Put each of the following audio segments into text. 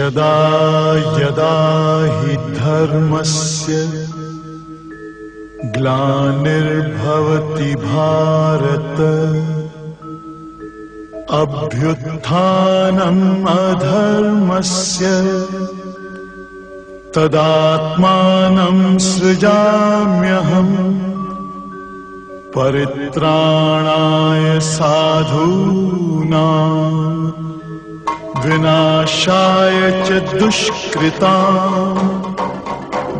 यदा यदा हि धर्मस्य ग्लानिर्भवति भारत अभ्युत्थानम् अधर्मस्य तदात्मानं सृजाम्यहम् परित्राणाय साधूनां विनाशाय च दुष्कृतां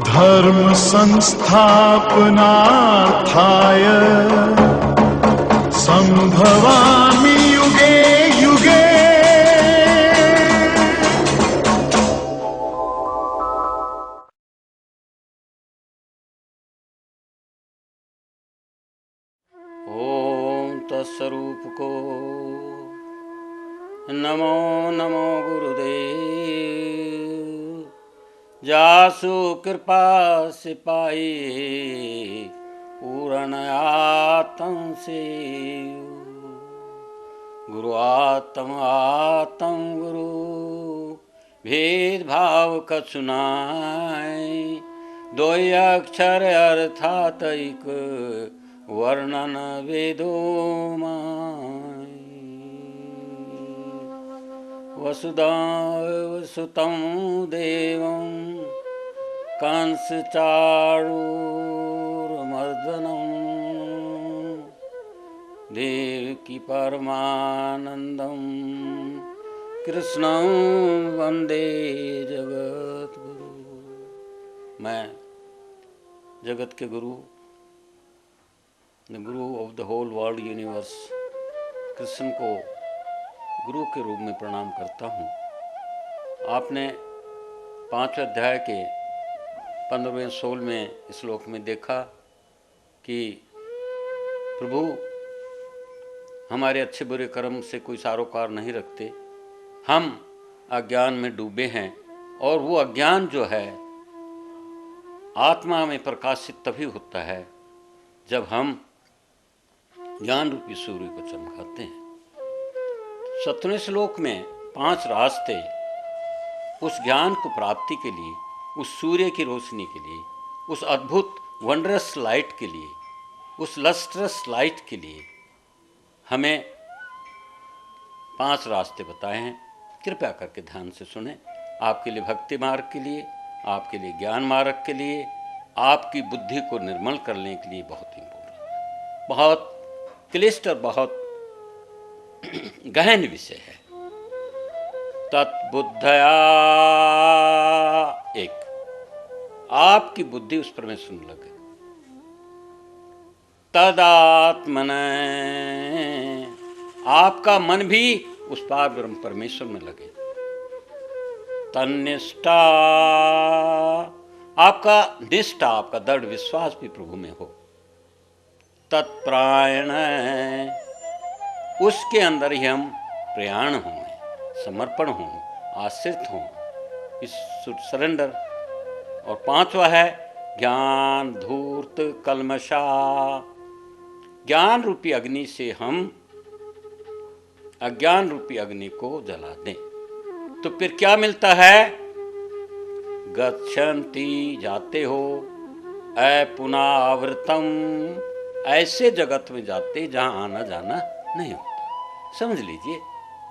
धर्म संस्थापनार्थाय संभवामि युगे युगे। ओम तत्स्वरूप को नमो नमो गुरुदेव। जासु कृपा से पाई पूर्ण आत्म से गुरु आत्म आत्म गुरु भेद भाव कछु नाय। दो अक्षर अर्थात एक वर्णन वेदो माय। वसुदेव सुतं देवं कंस चाणूरमर्दनं देवकी परमानंदं कृष्णं वंदे जगद्गुरु। मैं जगत के गुरु, the guru of the whole world universe, Krishna को गुरु के रूप में प्रणाम करता हूँ। आपने 5वें अध्याय के 15वें 16वें श्लोक में देखा कि प्रभु हमारे अच्छे बुरे कर्म से कोई सारोकार नहीं रखते, हम अज्ञान में डूबे हैं और वो अज्ञान जो है आत्मा में प्रकाशित तभी होता है जब हम ज्ञान रूपी सूर्य को चमकाते हैं। 17वें श्लोक में 5 रास्ते उस ज्ञान को प्राप्ति के लिए, उस सूर्य की रोशनी के लिए, उस अद्भुत वंडरस लाइट के लिए, उस लस्ट्रस लाइट के लिए हमें 5 रास्ते बताए हैं। कृपया करके ध्यान से सुने। आपके लिए भक्ति मार्ग के लिए, आपके लिए ज्ञान मार्ग के लिए, आपकी बुद्धि को निर्मल करने के लिए बहुत इम्पोर्टेंट, बहुत क्लिष्ट और बहुत गहन विषय है। तत्बुद्धया, एक आपकी बुद्धि उस परमेश्वर में लगे। तदात्मन, आपका मन भी उस पार ब्रह्म परमेश्वर में लगे। तन्निष्ठा, आपका निष्ठा, आपका दृढ़ विश्वास भी प्रभु में हो। तत्प्रायण, उसके अंदर ही हम प्रयाण हों, समर्पण हों, आश्रित हों, इस सरेंडर। और 5वां है ज्ञान धूर्त कलमशा, ज्ञान रूपी अग्नि से हम अज्ञान रूपी अग्नि को जला दें। तो फिर क्या मिलता है? गच्छन्ति, जाते हो, अपुनावृतम, ऐसे जगत में जाते जहां आना जाना नहीं होता। समझ लीजिए,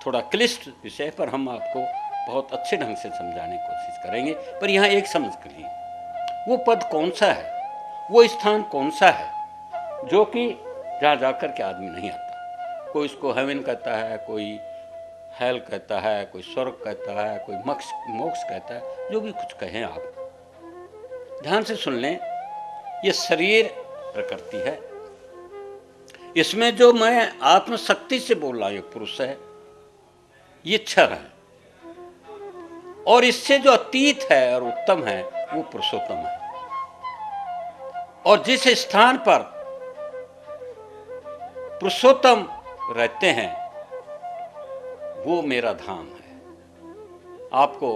थोड़ा क्लिष्ट विषय पर हम आपको बहुत अच्छे ढंग से समझाने की कोशिश करेंगे। पर यहाँ एक समझ कर लिए, वो पद कौन सा है, वो स्थान कौन सा है जो कि जहाँ जाकर के आदमी नहीं आता। कोई इसको हेवन कहता है, कोई हेल कहता है, कोई स्वर्ग कहता है, कोई मोक्ष कहता है, जो भी कुछ कहें आप ध्यान से सुन लें। ये शरीर प्रकृति है, इसमें जो मैं आत्मशक्ति से बोल रहा हूं, ये पुरुष है, ये क्षर है, और इससे जो अतीत है और उत्तम है वो पुरुषोत्तम है। और जिस स्थान पर पुरुषोत्तम रहते हैं वो मेरा धाम है। आपको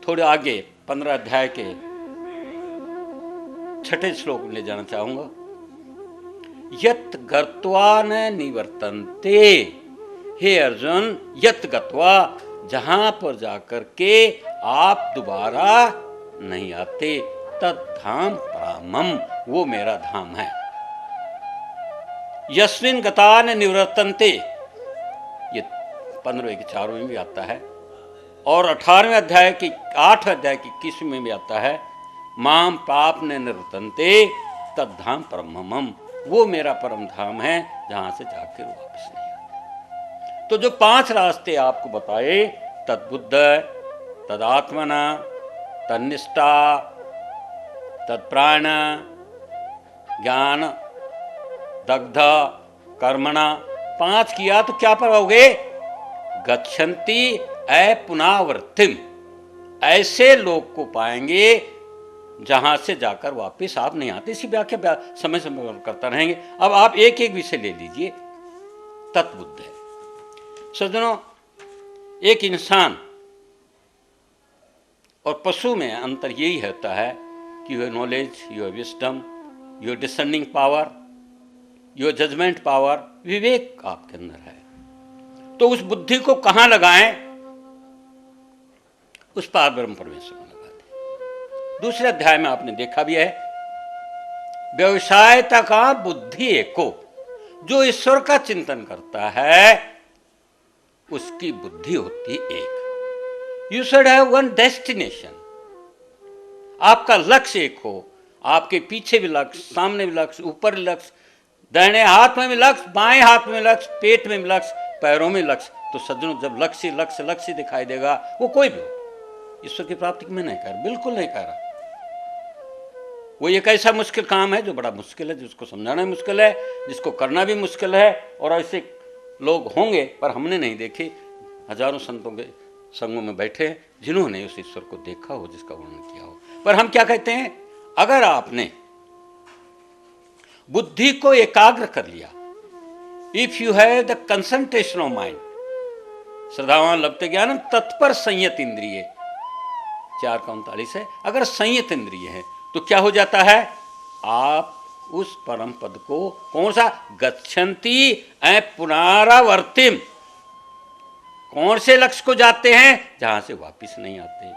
थोड़े आगे 15 अध्याय के 6ठे श्लोक में ले जाना चाहूंगा। यत गत्वा न निवर्तन्ते, हे अर्जुन, यत गत्वा, जहां पर जाकर के आप दोबारा नहीं आते, तद्धाम परामम, वो मेरा धाम है। यस्मिन गतान निवर्तन्ते, ये 15वें के 4वें में भी आता है और 18वें अध्याय की 8वें अध्याय की 21वें में भी आता है। माम पाप ने निवर्तन्ते तद्धाम परमम, वो मेरा परम धाम है जहां से जाकर वापस नहीं आते। तो जो 5 रास्ते आपको बताए, तद्बुद्ध, तदात्मना, तन्निष्ठा, तत्प्राण, ज्ञान, दग्ध, कर्मणा, 5 किया तो क्या पाओगे? गच्छन्ति अपुनावृत्तिम, ऐसे लोग को पाएंगे जहां से जाकर वापस आप नहीं आते। इसी व्याख्या समय समय करता रहेंगे। अब आप एक एक विषय ले लीजिए। तत्बुद्ध है सज्जनों, एक इंसान और पशु में अंतर यही होता है कि your knowledge, your wisdom, your discerning power, your judgement power, विवेक आपके अंदर है। तो उस बुद्धि को कहां लगाएं? उस पार ब्रह्म परमेश्वर में लगा दें। दूसरे अध्याय में आपने देखा भी है, व्यवसायता का बुद्धि एको, जो ईश्वर का चिंतन करता है उसकी बुद्धि होती एक। You should have one destination, आपका लक्ष्य एक हो, आपके पीछे भी लक्ष्य, सामने भी लक्ष्य, ऊपर भी लक्ष्य, दाहिने हाथ में भी लक्ष्य, बाएं हाथ में लक्ष्य, पेट में भी लक्ष्य, पैरों में लक्ष्य। तो सज्जनों, जब लक्ष्य लक्ष्य लक्ष्य दिखाई देगा, वो कोई भी हो, ईश्वर की प्राप्ति में नहीं कह रहा, बिल्कुल नहीं कह रहा। वो एक ऐसा मुश्किल काम है जो बड़ा मुश्किल है, जिसको समझाना मुश्किल है, जिसको करना भी मुश्किल है। और ऐसे लोग होंगे, पर हमने नहीं देखे। हजारों संतों के संगों में बैठे हैं जिन्होंने उस ईश्वर को देखा हो, जिसका वर्णन किया हो। पर हम क्या कहते हैं, अगर आपने बुद्धि को एकाग्र कर लिया, if you have the concentration of mind, श्रद्धावान लभते ज्ञानम तत्पर संयत इंद्रिय, 4:39 है। अगर संयत इंद्रिय है तो क्या हो जाता है? आप उस परम पद को, कौन सा? गच्छन्ति पुनरावर्तिम, कौन से लक्ष्य को जाते हैं? जहां से वापिस नहीं आते।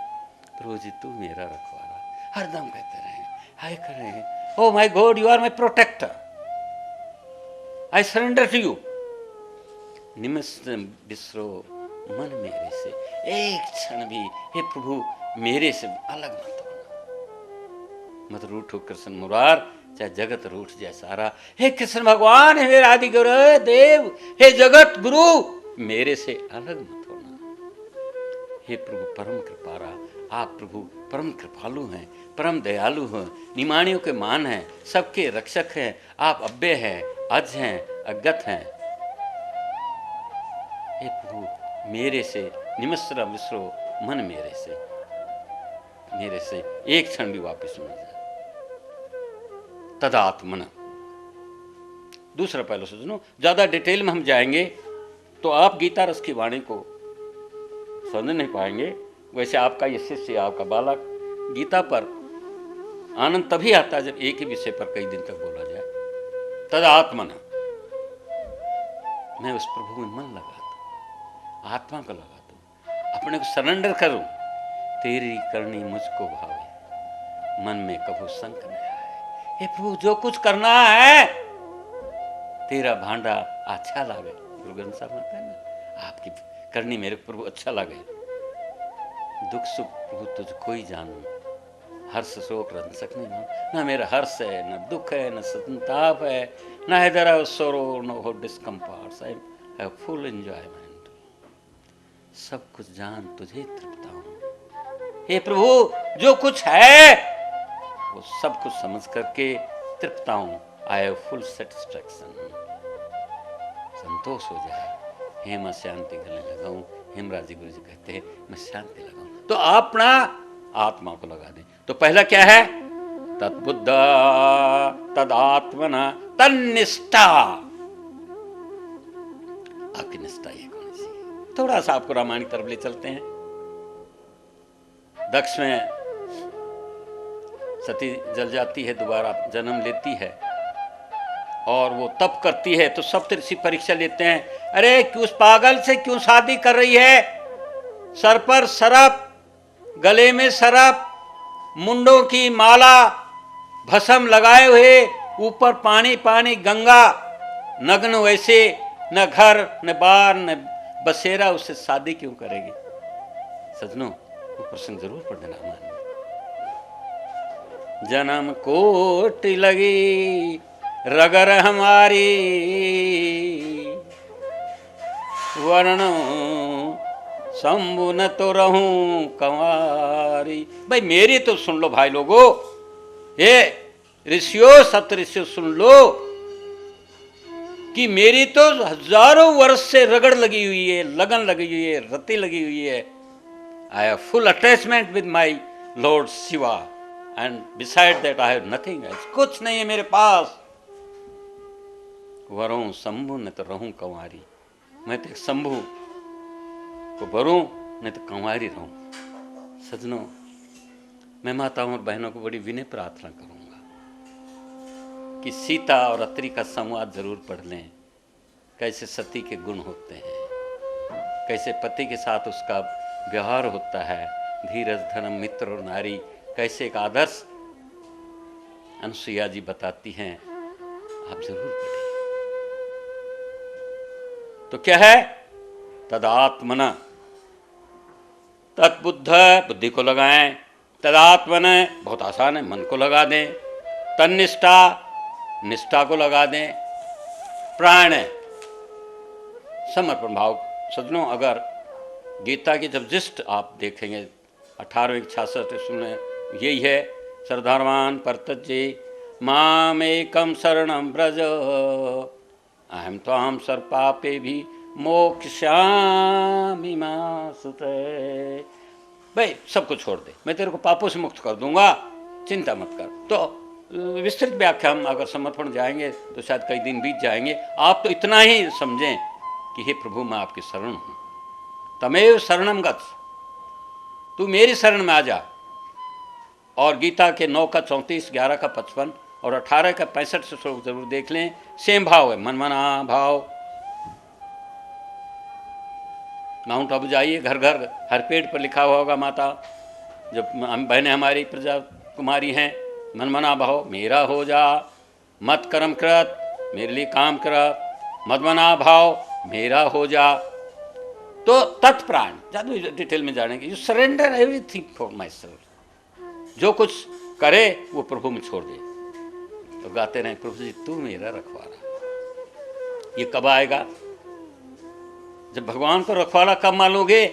प्रभु जी तू मेरा रखवाला, हरदम कहते रहे, हाय कर रहे हैं, oh my God you are my protector, I surrender to you. निमिषम बिसरो मन मेरे से, एक क्षण भी हे प्रभु मेरे से अलग मत होना। मत रूठो कृष्ण मुरार, चाहे जगत रूठ जाए सारा। हे कृष्ण भगवान, हे मेरे आदि गुरु देव, हे जगत गुरु, मेरे से अलग मत होना। हे प्रभु परम कृपारा, आप प्रभु परम कृपालु हैं, परम दयालु हैं, निमाणियों के मान हैं, सबके रक्षक हैं। आप अव्यय हैं, अज हैं, अज्ञत हैं। हे प्रभु मेरे से निमिषम विसरो मन मेरे से एक क्षण भी वापस न जाए। तदात्मन, दूसरा पहलू सुनो। ज्यादा डिटेल में हम जाएंगे तो आप गीता रस की वाणी को समझ नहीं पाएंगे। वैसे आपका ये शिष्य, आपका बालक, गीता पर आनंद तभी आता है जब एक ही विषय पर कई दिन तक बोला जाए। तदात्मन, मैं उस प्रभु में मन लगा दूं, आत्मा को लगा दूं, अपने को सरेंडर करूं। तेरी करनी मुझको भावे, मन में कभू संक न आए। हे प्रभु जो कुछ करना है तेरा भांडा अच्छा लगे। गुरु ग्रंथ साहब कहते हैं ना, आपकी करनी मेरे प्रभु अच्छा लगे। दुख सुख प्रभु तुझको ही जानू, हर्ष शोक रंसक नहीं मानू। ना मेरा हर्ष है, न दुख है, न संताप है, न है देयर आर सोरो, नो हो discomforts. I have full enjoyment. सब कुछ जान तुझे तृप्ता हूं। हे प्रभु जो कुछ है वो सब कुछ समझ करके तृप्ता हूं। आई हैव फुल सेटिस्फैक्शन, संतोष हो जाए। हे मैं शांति करने लगा हूं। हेमराज जी गुरु जी कहते हैं मैं शांति लगाऊं। तो अपना आत्मा को लगा दें। तो पहला क्या है? तद्बुद्ध तदात्मना तन्निष्ठा। आपकी निष्ठा ये कौन सी? थोड़ा सा आपको रामायण की तरफ ले चलते हैं। दक्ष में सती जल जाती है, दोबारा जन्म लेती है और वो तप करती है। तो सब ऋषि परीक्षा लेते हैं, अरे क्यों उस पागल से क्यों शादी कर रही है? सर पर सरप, गले में सरप, मुंडों की माला, भस्म लगाए हुए, ऊपर पानी पानी गंगा, नग्न वैसे, न घर न बार न बसेरा, उससे शादी क्यों करेगी? सजनों, वो प्रसंग जरूर पढ़ना रामायण में। जन्म कोटि लगी रगर हमारी, वर्ण शंभु न तो रहूं कंवारी। भाई मेरी तो सुन लो भाई लोगों, ये ऋषियों सप्त ऋषियों सुन लो कि मेरी तो हजारों वर्ष से रगड़ लगी हुई है, लगन लगी हुई है, रति लगी हुई है। I have full attachment with my lord Shiva and beside that I have nothing else. कुछ नहीं है मेरे पास। वरों शंभु न तो रहूं कंवारी, मैं तो शंभु को वरूं नहीं तो कंवारी रहूं। सजनों, मैं माताओं और बहनों को बड़ी विनय प्रार्थना करूंगा कि सीता और अत्रि का संवाद जरूर पढ़ लें। कैसे सती के गुण होते हैं, कैसे पति के साथ उसका व्यवहार होता है, धीरज धर्म मित्र और नारी, कैसे एक आदर्श अनुसुईया जी बताती हैं। आप जरूर पढ़िए। तो क्या है? तदात्मन, तत्बुद्ध, बुद्धि को लगाएं। तदात्मन, बहुत आसान है, मन को लगा दें। तन्निष्ठा, निष्ठा को लगा दें। प्राण, समर्पण भाव। सजनों, अगर गीता की जब जिस्ट आप देखेंगे 18वीं 66 सुने, यही है, श्रद्धावान परतज्जे माम एकम शरणम ब्रज अहम त्वाम सर्वपापे भी मोक्षामि मा सुते। भाई सब कुछ छोड़ दे, मैं तेरे को पापों से मुक्त कर दूंगा, चिंता मत कर। तो विस्तृत व्याख्या हम अगर समर्पण जाएंगे तो शायद कई दिन बीत जाएंगे। आप तो इतना ही समझें कि हे प्रभु, मैं आपकी शरण हूं। तमेव शरणम गच्छ, तू मेरी शरण में आ जा। और गीता के 9 का 34, 11 का 55 और 18 का 65 से श्लोक जरूर देख लें। सेम भाव है, मनमना भाव। माउंट आबू जाइए, घर घर हर पेड़ पर लिखा हुआ होगा, माता जब हम बहनें हमारी प्रजा कुमारी हैं, मनमना भाव मेरा हो जा, मत कर्म कृत मेरे लिए काम कर, मदमना भाव मेरा हो जा। तो तत्प्राण, ज़्यादा डिटेल में जानेंगे। You surrender everything for my self. जो कुछ करे वो प्रभु में छोड़ दे। तो गाते रहे, प्रभु जी तू मेरा रखवाला। ये कब आएगा? जब भगवान को रखवाला कब मानोगे?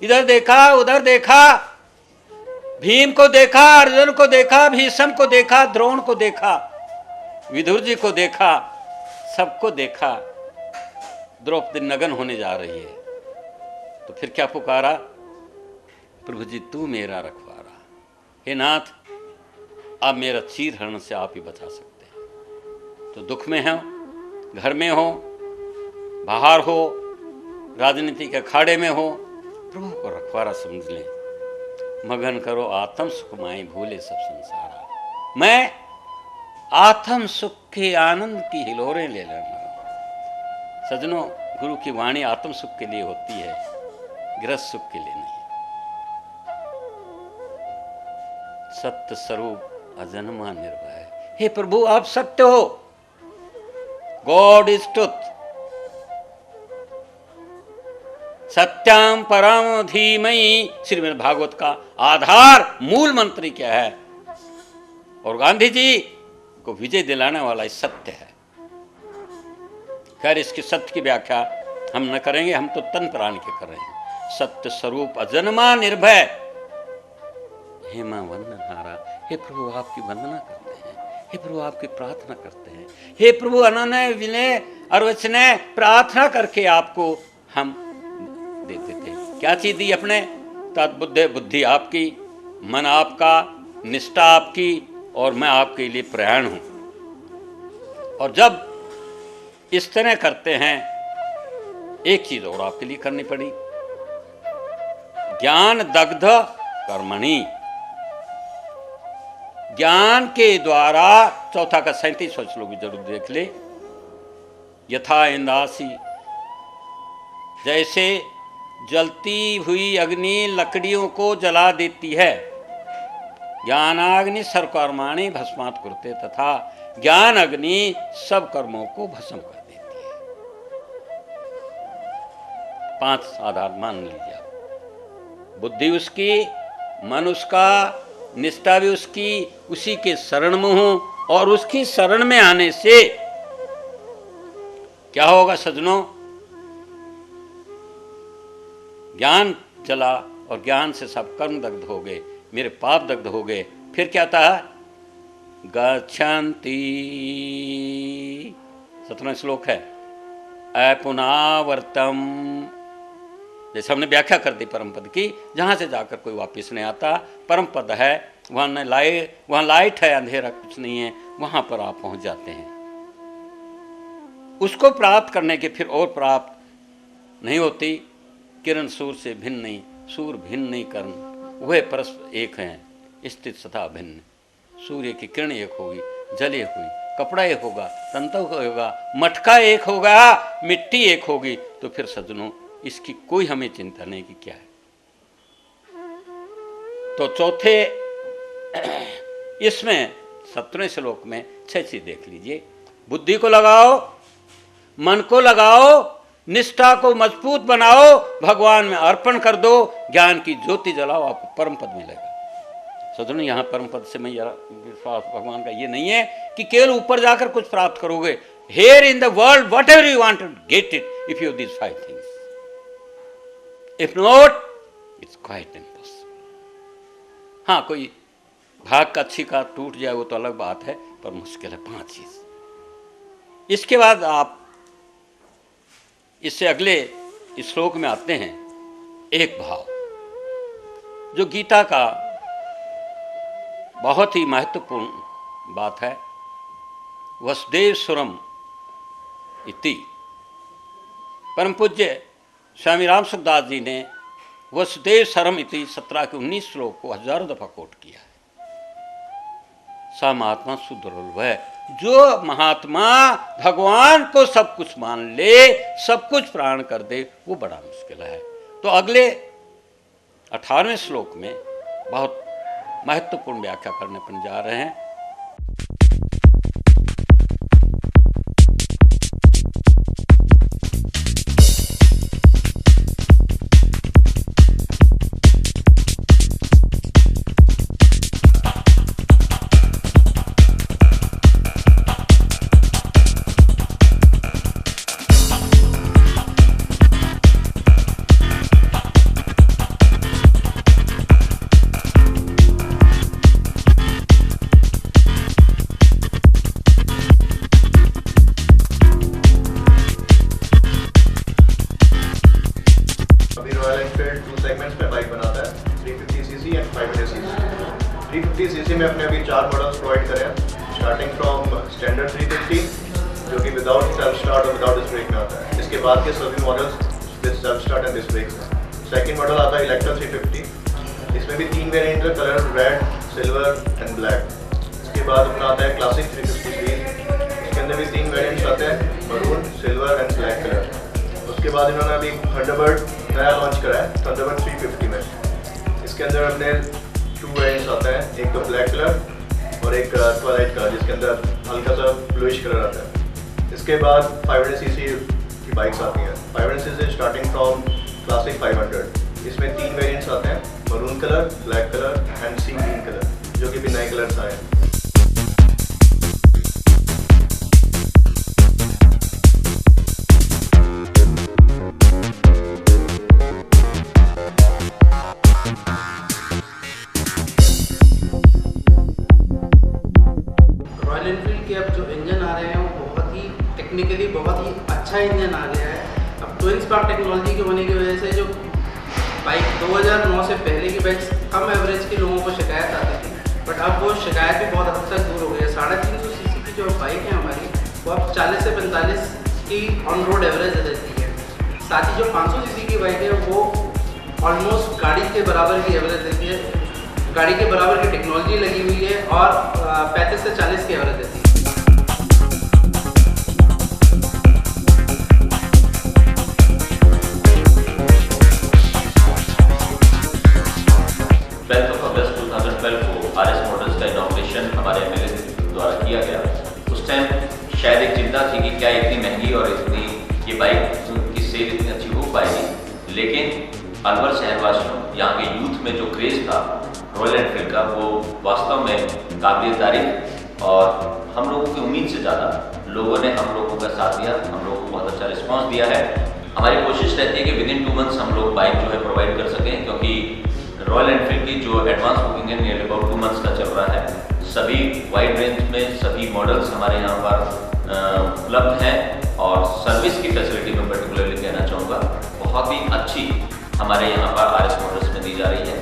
इधर देखा उधर देखा, भीम को देखा, अर्जुन को देखा, भीष्म को देखा, द्रोण को देखा, विदुर जी को देखा, सबको देखा। द्रौपदी नगन होने जा रही है, तो फिर क्या पुकारा? प्रभु जी तू मेरा रखवाला। हे नाथ, अब मेरा चीर हरण से आप ही बचा सकते हैं। तो दुख में हो, घर में हो, बाहर हो, राजनीति के अखाड़े में हो, प्रभु को रखवाला समझ लें। मगन करो आत्म सुख माई, भूले सब संसारा। मैं आत्म सुख के आनंद की हिलोरें ले लेना। सजनों, गुरु की वाणी आत्म सुख के लिए होती है, गृहस्थ सुख के लिए नहीं। सत्य स्वरूप अजन्मा निर्भय। हे प्रभु, आप सत्य हो। God is truth. सत्याम परम धीमहि, श्रीमद् भागवत का आधार मूल मंत्र क्या है? और गांधी जी को विजय दिलाने वाला इस सत्य है। खैर, इसकी सत्य की व्याख्या हम न करेंगे, हम तो तन प्राण के कर रहे हैं। सत्य स्वरूप अजन्मा निर्भय, हे मां वंदनहारा। हे प्रभु, आपकी वंदना करते हैं। हे प्रभु, आपकी प्रार्थना करते हैं। हे प्रभु, अनन्य विनय अर्वचने प्रार्थना करके आपको हम देते थे। क्या चीज दी अपने? तद्बुद्धि, बुद्धि आपकी, मन आपका, निष्ठा आपकी, और मैं आपके लिए प्रयाण हूं। और जब इस तरह करते हैं, एक चीज और आपके लिए करनी पड़ी, ज्ञान दग्ध कर्मणि। ज्ञान के द्वारा, चौथा का 37वां श्लोक भी जरूर देख ले। यथा इंदासी, जैसे जलती हुई अग्नि लकड़ियों को जला देती है। ज्ञानाग्नि सर्वकर्माणि भस्मात् कुरुते, तथा ज्ञान अग्नि सब कर्मों को भस्म कर देती है। 5 आधार मान लीजिए आप। बुद्धि उसकी, मन उसका, निष्ठा भी उसकी, उसी के शरण में हूं, और उसकी शरण में आने से क्या होगा सज्जनों? ज्ञान चला और ज्ञान से सब कर्म दग्ध हो गए, मेरे पाप दग्ध हो गए। फिर क्या था? गच्छन्ति, 17वां श्लोक है, अपुनावर्तम। जैसे हमने व्याख्या कर दी परम पद की, जहां से जाकर कोई वापस नहीं आता। परम पद है, वहां लाइट है, अंधेरा कुछ नहीं है, वहां पर आप पहुंच जाते हैं। उसको प्राप्त करने के फिर और प्राप्त नहीं होती। किरण सूर्य से भिन्न नहीं, सूर्य भिन्न नहीं कर्ण, वह परस्पर एक हैं, स्थित सदा भिन्न। सूर्य की किरण एक होगी, जल एक होगी, कपड़ा एक होगा, तंतु होगा, मटका एक होगा, मिट्टी एक होगी। तो फिर सज्जनों इसकी कोई हमें चिंता नहीं कि क्या है। तो चौथे इसमें 17वें श्लोक में 6 चीज देख लीजिए। बुद्धि को लगाओ, मन को लगाओ, निष्ठा को मजबूत बनाओ, भगवान में अर्पण कर दो, ज्ञान की ज्योति जलाओ, आपको परम पद मिलेगा। सज्जनों यहाँ परम पद से मैं विश्वास भगवान का ये नहीं है कि केवल ऊपर जाकर कुछ प्राप्त करोगे। Here in the world, whatever you want to get it, if you have these 5 things. If not, it's quite impossible. हाँ, कोई भाग का छिका टूट जाए वो तो अलग बात है, पर मुश्किल है 5 चीज। इसके बाद आप इससे अगले इस श्लोक में आते हैं। एक भाव जो गीता का बहुत ही महत्वपूर्ण बात है, वसुदेव सुरम इति। परम पूज्य स्वामी राम सुखदास जी ने वसुदेव सरम इति 17 के 19 श्लोक को हजारों दफा कोट किया है। सा महात्मा सुदुर्लभ है। जो महात्मा भगवान को सब कुछ मान ले, सब कुछ प्राण कर दे, वो बड़ा मुश्किल है। तो अगले 18वें श्लोक में बहुत महत्वपूर्ण व्याख्या करने पर जा रहे हैं। में अपने अभी 4 मॉडल्स प्रोवाइड करें, स्टार्टिंग फ्रॉम स्टैंडर्ड 350 जो कि विदाउट सेल्फ स्टार्ट और विदाउट डिस्क ब्रेक में आता है। इसके बाद के सभी models with self start and disc brake में। सेकंड मॉडल आता है इलेक्ट्रा 350, इसमें भी 3 वेरिएंट है, colour red, silver and black. इसके बाद अपना आता है क्लासिक 350 सीरीज, इसके अंदर भी 3 वेरिएंट्स आते हैं, maroon, silver and black colour. उसके बाद इन्होंने अभी थंडरबर्ड नया लॉन्च करा है, थंडरबर्ड 350 में। इसके अंदर अपने 2 वेरिएंट्स आते हैं, एक तो ब्लैक कलर और एक ट्वाइलाइट कलर, जिसके अंदर हल्का सा ब्लूइश कलर आता है। इसके बाद 500 सीसी की बाइक्स आती हैं, 500 सीसी स्टार्टिंग फ्रॉम क्लासिक 500। इसमें 3 वेरिएंट्स आते हैं, maroon colour, black colour and sea green colour, जो कि भी नए कलर्स आए हैं। टेक्निकली बहुत ही अच्छा इंजन आ गया है। अब ट्विन स्पार्क टेक्नोलॉजी के होने की वजह से जो बाइक 2009 से पहले की बाइक्स कम एवरेज के लोगों को शिकायत आती थी, बट अब वो शिकायत भी बहुत हद तक दूर हो गई है। 350 सीसी की जो बाइक है हमारी, वो अब 40 से 45 की ऑन रोड एवरेज देती है। साथ ही जो 500 सीसी की बाइक है वो ऑलमोस्ट गाड़ी के बराबर की एवरेज देती है, गाड़ी के बराबर की टेक्नोलॉजी लगी हुई है और 35 से 40 की एवरेज देती है। किया गया, उस टाइम शायद एक चिंता थी कि क्या इतनी महंगी और इतनी ये बाइक की सेल इतनी अच्छी हो पाएगी। लेकिन अलवर शहरवासियों, यहाँ के यूथ में जो क्रेज़ था रॉयल एनफील्ड का, वो वास्तव में काबिल तारीफ, और हम लोगों की उम्मीद से ज़्यादा लोगों ने हम लोगों का साथ दिया, हम लोगों को बहुत अच्छा रिस्पांस दिया है। हमारी कोशिश रहती है कि विद इन 2 मंथ्स हम लोग बाइक जो है प्रोवाइड कर सकें, क्योंकि रॉयल एनफील्ड की जो एडवांस बुकिंग है नियरली अबाउट 2 मंथ्स का चल रहा है। सभी वाइड रेंज में सभी मॉडल्स हमारे यहाँ पर उपलब्ध हैं, और सर्विस की फैसिलिटी में पर्टिकुलरली कहना चाहूँगा बहुत ही अच्छी हमारे यहाँ पर RS मोटर्स में दी जा रही है।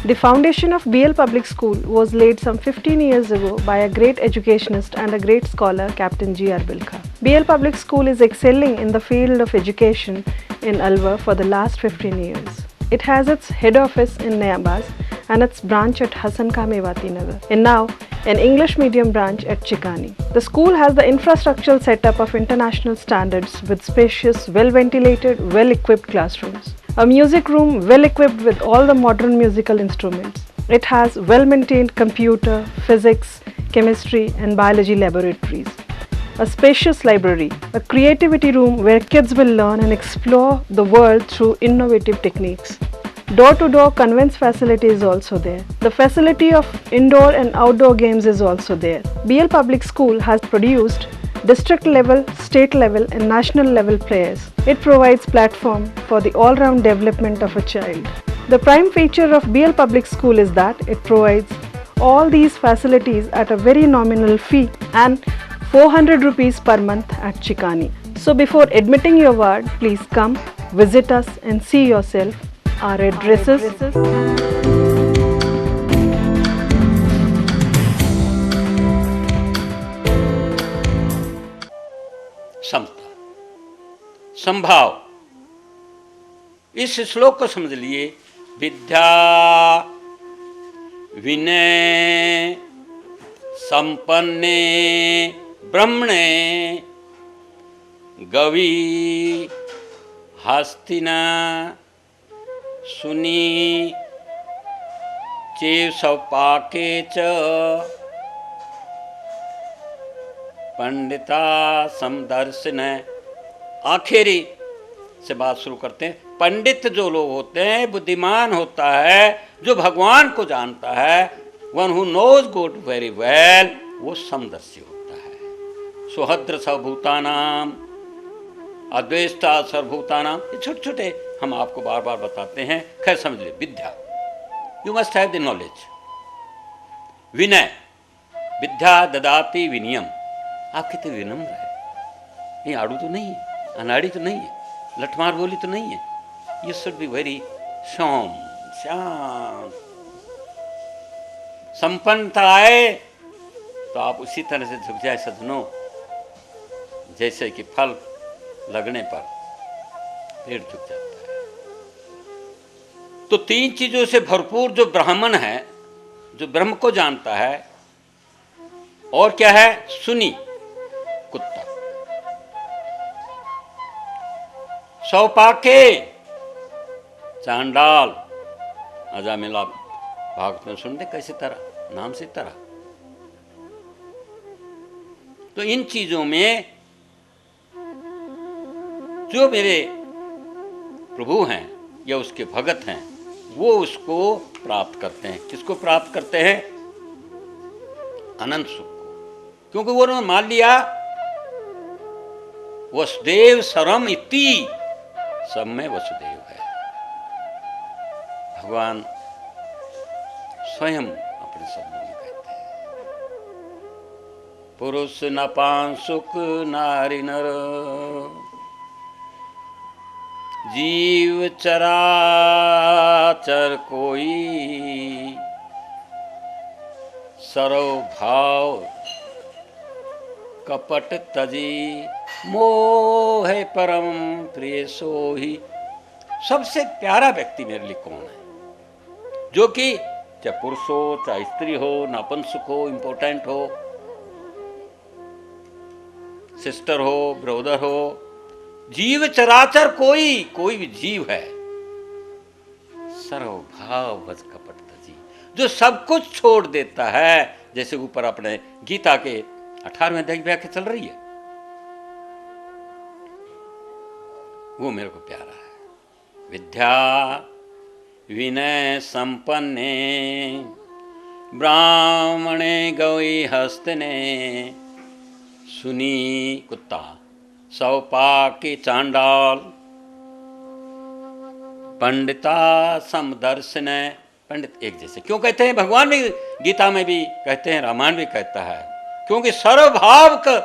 The foundation of BL Public School was laid some 15 years ago by a great educationist and a great scholar, Captain G.R. Bilkha. BL Public School is excelling in the field of education in Alwar for the last 15 years. It has its head office in Nayabaz and its branch at Hasan Khan Mewati Nagar, and now an English medium branch at Chikani. The school has the infrastructural setup of international standards with spacious, well-ventilated, well-equipped classrooms. A music room well equipped with all the modern musical instruments. It has well-maintained computer, physics, chemistry and biology laboratories. A spacious library, a creativity room where kids will learn and explore the world through innovative techniques. Door-to-door conveyance facility is also there. The facility of indoor and outdoor games is also there. BL Public School has produced district level, state level and national level players. It provides platform for the all-round development of a child. The prime feature of BL Public School is that it provides all these facilities at a very nominal fee and 400 rupees per month at Chikani. So before admitting your ward, please come, visit us and see yourself. Our addresses. समता, संभाव, इस श्लोक को समझ लिए। विद्या विनय संपन्ने ब्रह्मणे गवी हस्तिना सुनी चेव सौपाके च पंडिता समदर्शन। आखिरी से बात शुरू करते हैं। पंडित जो लोग होते हैं, बुद्धिमान होता है, जो भगवान को जानता है, one who knows God very well, वो समदर्शी होता है। सुहद्र सर्वभूतानाम, अद्वेष्टा सर्वभूतानाम, ये छोटे छोटे हम आपको बार बार बताते हैं। खैर समझ लीजिए, विद्या, you must have the knowledge. विनय, विद्या ददाति विनयम, आप कितने विनम्र है। ये आड़ू तो नहीं है, अनाड़ी तो नहीं है, लठमार बोली तो नहीं है। यू शुड बी वेरी शांत। संपन्नता आए तो आप उसी तरह से झुक जाए सदनों, जैसे कि फल लगने पर पेड़ झुक जाता है। तो 3 चीजों से भरपूर जो ब्राह्मण है, जो ब्रह्म को जानता है, और क्या है? सुनी, कुत्ता। सौपाके, चांडाल, अजामिला भागवत में सुनते कैसे तरह, नाम से तरह। तो इन चीजों में जो मेरे प्रभु हैं या उसके भगत हैं, वो उसको प्राप्त करते हैं। किसको प्राप्त करते हैं? अनंत सुख को। क्योंकि वो उन्होंने मान लिया वसुदेव सरम इति, सब में वसुदेव है। भगवान स्वयं अपने शब्दों में कहते हैं, पुरुष न पांसुक नारी नर, जीव चराचर कोई, सरव भाव कपट तजी, मोह परम प्रिय सोही। सबसे प्यारा व्यक्ति मेरे लिए कौन है? जो कि चाहे पुरुष हो चाहे स्त्री हो, नपुंसक हो, इम्पोर्टेंट हो, सिस्टर हो, ब्रदर हो, जीव चराचर कोई भी जीव है, सर्वभाव भज कपट तजी, जो सब कुछ छोड़ देता है। जैसे ऊपर अपने गीता के 18वें अध्याय की व्याख्या चल रही है, वो मेरे को प्यारा है। विद्या विनय संपन्ने ब्राह्मणे गौई हस्तने सुनी कुत्ता सौपाकी चांडाल पंडिता समदर्शन। पंडित एक जैसे क्यों कहते हैं? भगवान भी गीता में भी कहते हैं, रामायण भी कहता है, क्योंकि सर्वभाव का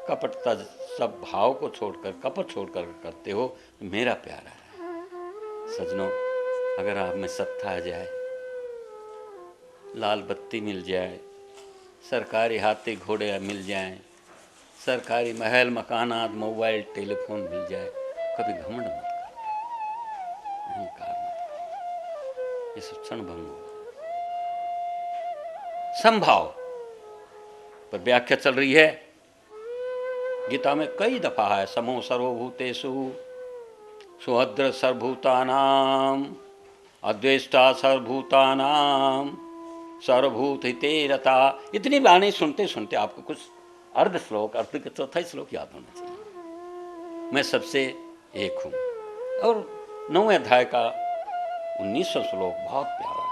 कपटता, सब भाव को छोड़कर कपट छोड़कर करते हो, मेरा प्यारा है। सजनों, अगर आप में सत्ता आ जाए, लाल बत्ती मिल जाए, सरकारी हाथी घोड़े मिल जाएं, सरकारी महल मकानात मोबाइल टेलीफोन मिल जाए, कभी घमंड मत करो, अहंकार मत करो, ये सब क्षण भंग होगा। संभाव पर व्याख्या चल रही है गीता में कई दफा है। समो सर्वभूतेषु सुहद्र सर्वभूतानां अद्वेष्टा सर्वभूतानां सर्वभूत हिते रता। इतनी बाणी सुनते सुनते आपको कुछ अर्ध श्लोक, अर्ध का चौथा श्लोक याद होना चाहिए। मैं सबसे एक हूँ। और 9वें अध्याय का 19वां श्लोक बहुत प्यारा है।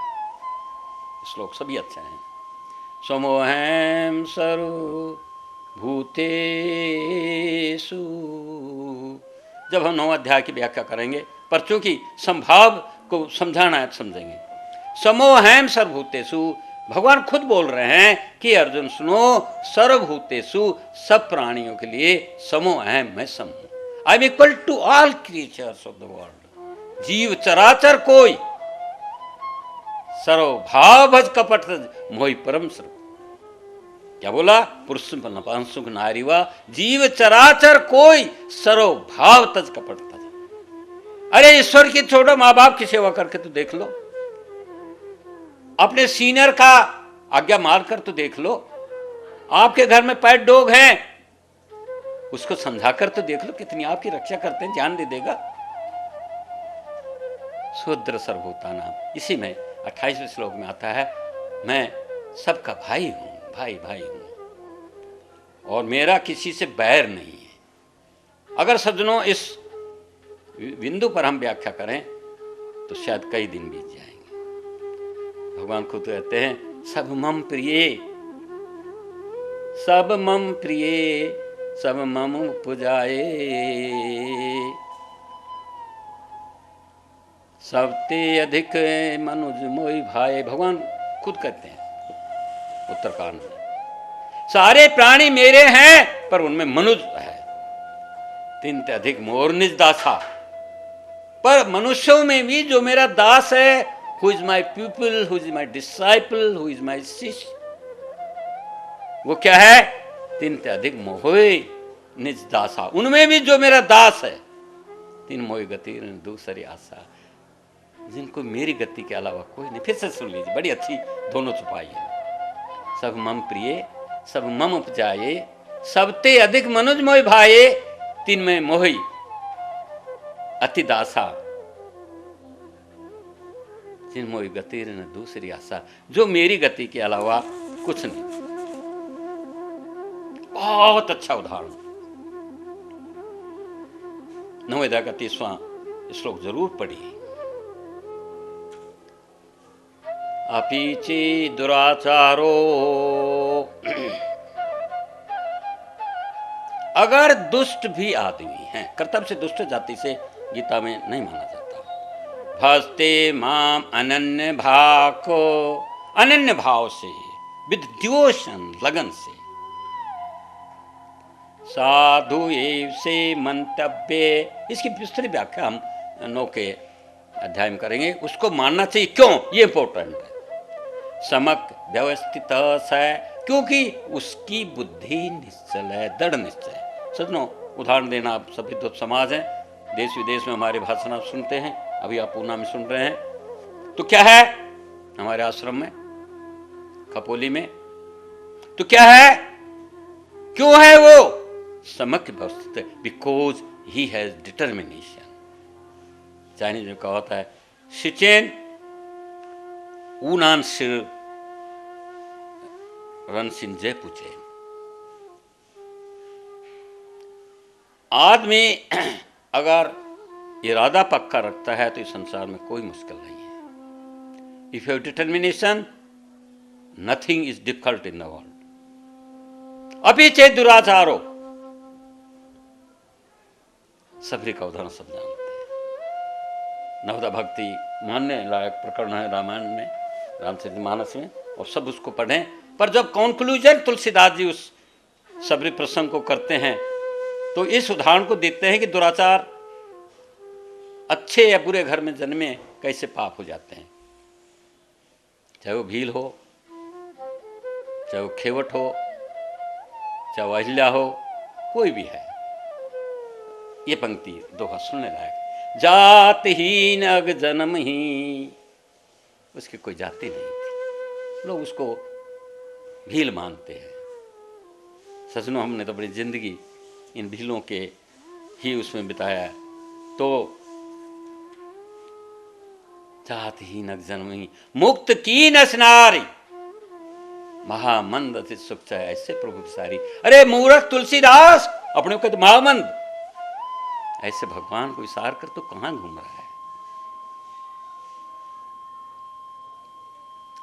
श्लोक सभी अच्छे हैं। समोहम सर्वभूतेषु। जब हम 9वें अध्याय की व्याख्या करेंगे, पर चूंकि संभाव को समझाना है, समझेंगे। समोहम सर्वभूतेषु, भगवान खुद बोल रहे हैं कि अर्जुन सुनो, सर्वभूतेषु, सब प्राणियों के लिए समो अहम, मैं सम हूं। I am equal to all creatures of the world. जीव चराचर कोई, सर्वभाव भज कपट मोहि परम सर्व। क्या बोला? पुरुष नपुंसक नारी वा, जीव चराचर कोई, सर्वभाव तज कपट तज। अरे ईश्वर की छोड़ो, माँ बाप की सेवा करके तो देख लो, अपने सीनियर का आज्ञा मानकर तो देख लो, आपके घर में पेट डॉग हैं, उसको समझाकर तो देख लो, कितनी आपकी रक्षा करते हैं, ध्यान दे देगा। शूद्र सर्वभूतानां, इसी में 28वें श्लोक में आता है, मैं सबका भाई हूं, भाई भाई हूं, और मेरा किसी से बैर नहीं है। अगर सज्जनों इस बिंदु पर हम व्याख्या करें तो शायद कई दिन बीत जाएंगे। भगवान खुद कहते हैं, सब मम प्रिय, सब मम प्रिय, सब मम पुजाए, सबते अधिक मनुज मोहि भाए। भगवान खुद कहते हैं उत्तरकांड में, सारे प्राणी मेरे हैं पर उनमें मनुज है, तिन्ते अधिक मोर निज दासा। पर मनुष्यों में भी जो मेरा दास है, who is my pupil, who is my disciple, who is my शिष्य, वो क्या है? तिन्ते अधिक मोहि निज दासा। उनमें भी जो मेरा दास है, तिन मोहि गति दूसरी आशा, जिनको मेरी गति के अलावा कोई नहीं। फिर से सुन लीजिए, बड़ी अच्छी दोनों छुपाई है। सब मम प्रिय, सब मम उपजाए, सबते अधिक मनुज मोहि भाए, तिन में मोहि अति दासा, जिन मोहि गति न दूसरी आशा, जो मेरी गति के अलावा कुछ नहीं। बहुत अच्छा उदाहरण। 9वें अध्याय का 30वां श्लोक जरूर पढ़िए। अपीचि दुराचारो, अगर दुष्ट भी आदमी हैं, कर्तव्य से दुष्ट जाति से गीता में नहीं माना जाता। भजते माम अनन्य भाव को, अनन्य भाव से, विद्योषण लगन से, साधु एव से मंतव्य। इसकी विस्तृत व्याख्या हम 9 के अध्याय में करेंगे। उसको मानना चाहिए, क्यों? ये इंपॉर्टेंट है। समक व्यवस्थित है, क्योंकि उसकी बुद्धि निश्चल है, दृढ़ निश्चय है। सजनों, उदाहरण देना, आप सभी तो समाज हैं, देश विदेश में हमारे भाषण आप सुनते हैं, अभी आप पूना में सुन रहे हैं, तो क्या है? हमारे आश्रम में खपोली में, तो क्या है, क्यों है वो? समक व्यवस्थित, because he has determination. Chinese में कहा होता है शिचेन ऊनान सिर रनसिन जय पूछे। आदमी अगर इरादा पक्का रखता है तो इस संसार में कोई मुश्किल नहीं है। If you have determination, nothing is difficult in the world. अभी चेत दुराचारो, सबरी का उदाहरण सब जानते हैं। नवदा भक्ति मानने लायक प्रकरण है रामायण में, रामचरितमानस में, और सब उसको पढ़ें। पर जब कॉन्क्लूजन तुलसीदास जी उस सबरी प्रसंग को करते हैं तो इस उदाहरण को देते हैं कि दुराचार अच्छे या बुरे घर में जन्मे कैसे पाप हो जाते हैं। चाहे वो भील हो, चाहे वो खेवट हो, चाहे वो अहिल्या हो, कोई भी है। ये पंक्ति दोहा सुनने लायक। जातिहीन अग जन्म ही, उसकी कोई जाति नहीं थी, लोग उसको भील मानते हैं। सजनों, हमने तो अपनी जिंदगी इन भीलों के ही उसमें बिताया। तो जातिहीन अग जन्म ही, मुक्त की नसनारी, महामंद अति सुख चाहे ऐसे प्रभु की सारी। अरे मूर्ख तुलसीदास, अपने को तो महामंद, ऐसे भगवान को विसार कर तो कहां घूम रहा है?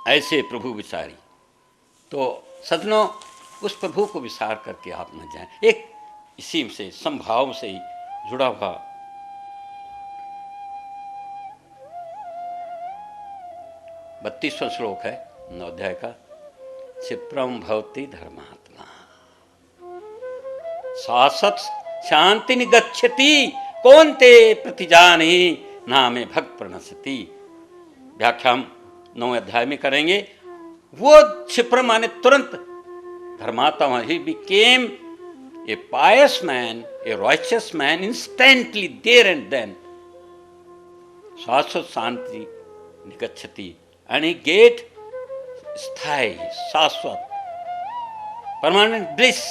ऐसे प्रभु विसारी। तो सजनों, उस प्रभु को विसार करके आप न जाएं। एक इसी से संभाव से ही जुड़ा हुआ 32वां श्लोक है 9 अध्याय का। क्षिप्रम भवति धर्मात्मा शाश्वत शांति निगच्छति, कौन्ते प्रतिजानी नामे भक्त प्रणश्यति। व्याख्या हम 9 अध्याय में करेंगे। वो क्षिप्र माने तुरंत, धर्मात्मा, he became a pious man, a righteous man instantly, there and then. शाश्वत शांति निगच्छति, एंड ही गेट स्थायी, शाश्वत, परमानेंट ब्लिस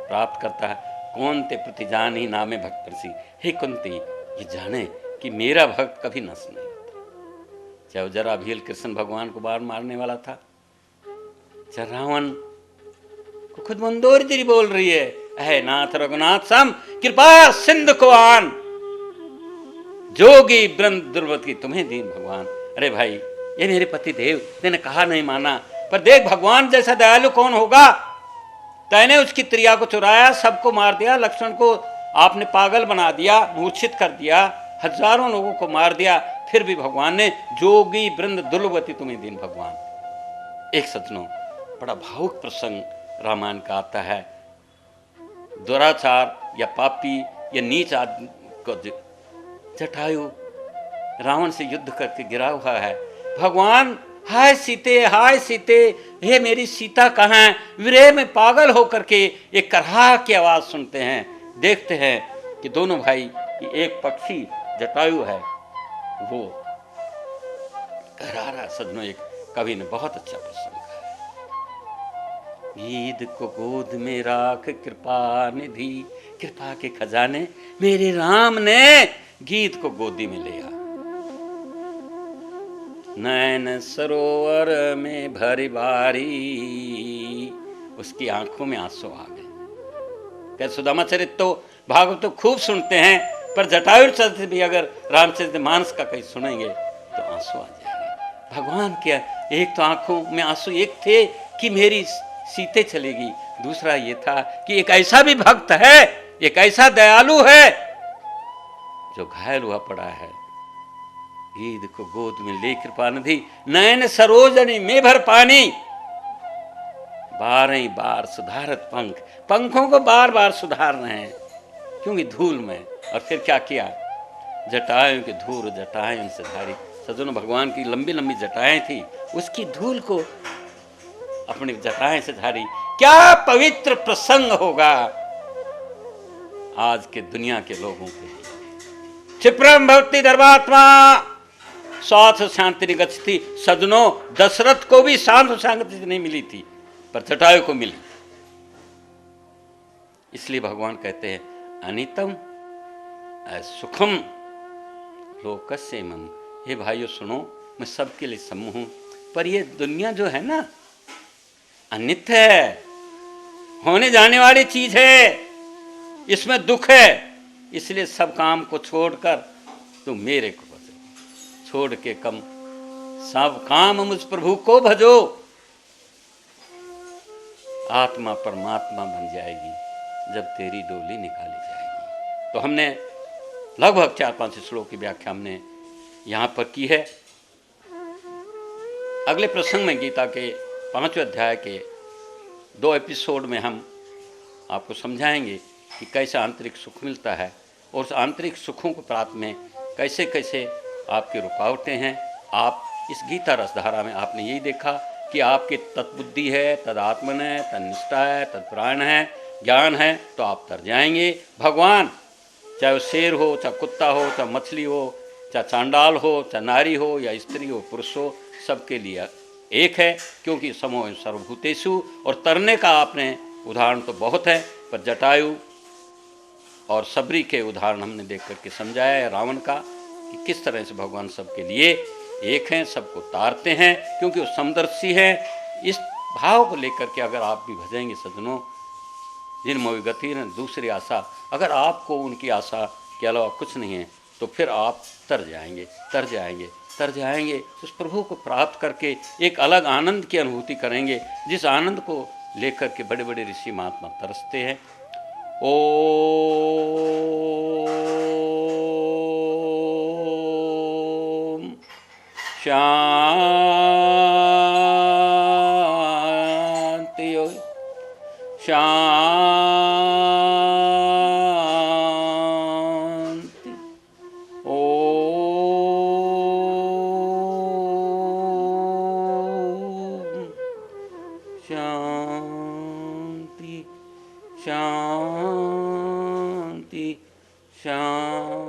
प्राप्त करता है। कौन ते प्रतिजान ही नामे भक्त प्रसी। हे कुंती, ये जाने कि मेरा भक्त कभी नष्ट नहीं होता। चाहे वो जरा भील कृष्ण भगवान को बार मारने वाला था, चाहे रावण को खुद मंदोदरी बोल रही है, अहे नाथ रघुनाथ सम कृपा सिंधु को आन, जोगी वृंद दुर्वती तुम्हें दीन भगवान। अरे भाई, ये मेरे पति देव, तेने कहा नहीं माना, पर देख भगवान जैसा दयालु कौन होगा। तैने उसकी त्रिया को चुराया, सबको मार दिया, लक्ष्मण को आपने पागल बना दिया, मूर्छित कर दिया, हजारों लोगों को मार दिया, फिर भी भगवान ने जोगी वृंद दुर्वती तुम्हें दीन भगवान। एक सज्जनों, बड़ा भावुक प्रसंग रामायण का आता है। दुराचार या पापी या नीच आदमी को जटायु रावण से युद्ध करके गिरा हुआ है। भगवान हाय सीते, हाय सीते, हे मेरी सीता कहाँ है? विरह में पागल होकर के एक करहा की आवाज सुनते हैं। देखते हैं कि दोनों भाई, एक पक्षी जटायु है, वो करहा रहा। सजनों, एक कवि ने बहुत अच्छा प्रसंग है। गीत को गोद में राख कृपा निधि, कृपा के खजाने मेरे राम ने गीत को गोदी में लिया। नैन सरोवर में भरी बारी, उसकी आंखों में आंसू आ गए। क्या सुदामा चरित तो भागवत तो खूब सुनते हैं, पर जटायु चरित भी अगर रामचरितमानस का कहीं सुनेंगे तो आंसू आ जाएंगे। भगवान के एक तो आंखों में आंसू एक थे कि मेरी सीते चलेगी, दूसरा ये था कि एक ऐसा भी भक्त है, एक ऐसा दयालु है जो घायल हुआ पड़ा है। गीत को गोद में ले कृपा निधि, नयन सरोजनी में भर पानी, 12 बार सुधारत पंख, पंखों को बार बार सुधार रहे हैं क्योंकि धूल में। और फिर क्या किया? जटाएं की धूल जटाएं उनसे धारी। सजनों, भगवान की लंबी लंबी जटाएं थी, उसकी धूल को अपनी जटाएं से धारी। क्या पवित्र प्रसंग होगा आज के दुनिया के लोगों के। क्षिप्रम भवति धर्मात्मा साथ शांति निगच्छति। सजनों, दशरथ को भी शांत शांति नहीं मिली थी, पर जटायु को मिली। इसलिए भगवान कहते हैं अनितम सुखम लोकस्य मम। हे भाइयों सुनो, मैं सबके लिए सम्मुख हूं, पर ये दुनिया जो है ना अनित्य है, होने जाने वाली चीज है, इसमें दुख है। इसलिए सब काम को छोड़कर तुम मेरे को भजो, छोड़ के कम सब काम मुझ प्रभु को भजो। आत्मा परमात्मा बन जाएगी जब तेरी डोली निकाली जाएगी। तो हमने लगभग 4-5 श्लोक की व्याख्या हमने यहां पर की है। अगले प्रसंग में गीता के 5वें अध्याय के 2 एपिसोड में हम आपको समझाएंगे कि कैसे आंतरिक सुख मिलता है और उस आंतरिक सुखों को प्राप्त में कैसे कैसे आपकी रुकावटें हैं। आप इस गीता रसधारा में आपने यही देखा कि आपकी तत्बुद्धि है, तदात्मन है, तनिष्ठा है, तत्प्राण है, ज्ञान है, तो आप तर जाएंगे। भगवान चाहे वो शेर हो, चाहे कुत्ता हो, चाहे मछली हो, चाहे चांडाल हो, चाहे नारी हो या स्त्री हो, पुरुष हो, सबके लिए एक है, क्योंकि समो सर्वभूतेषु। और तरने का आपने उदाहरण तो बहुत है, पर जटायु और सबरी के उदाहरण हमने देख करके समझाया है, रावण का, कि किस तरह से भगवान सबके लिए एक हैं, सबको तारते हैं, क्योंकि वो समदर्शी हैं। इस भाव को लेकर के अगर आप भी भजेंगे सजनों, जिन मोहि गति न दूसरी आशा, अगर आपको उनकी आशा के अलावा कुछ नहीं है, तो फिर आप तर जाएंगे, तर जाएंगे, तर जाएंगे। उस प्रभु को प्राप्त करके एक अलग आनंद की अनुभूति करेंगे, जिस आनंद को लेकर के बड़े बड़े ऋषि महात्मा तरसते हैं। ओम शांति शांति। ओम शांति शांति शांति।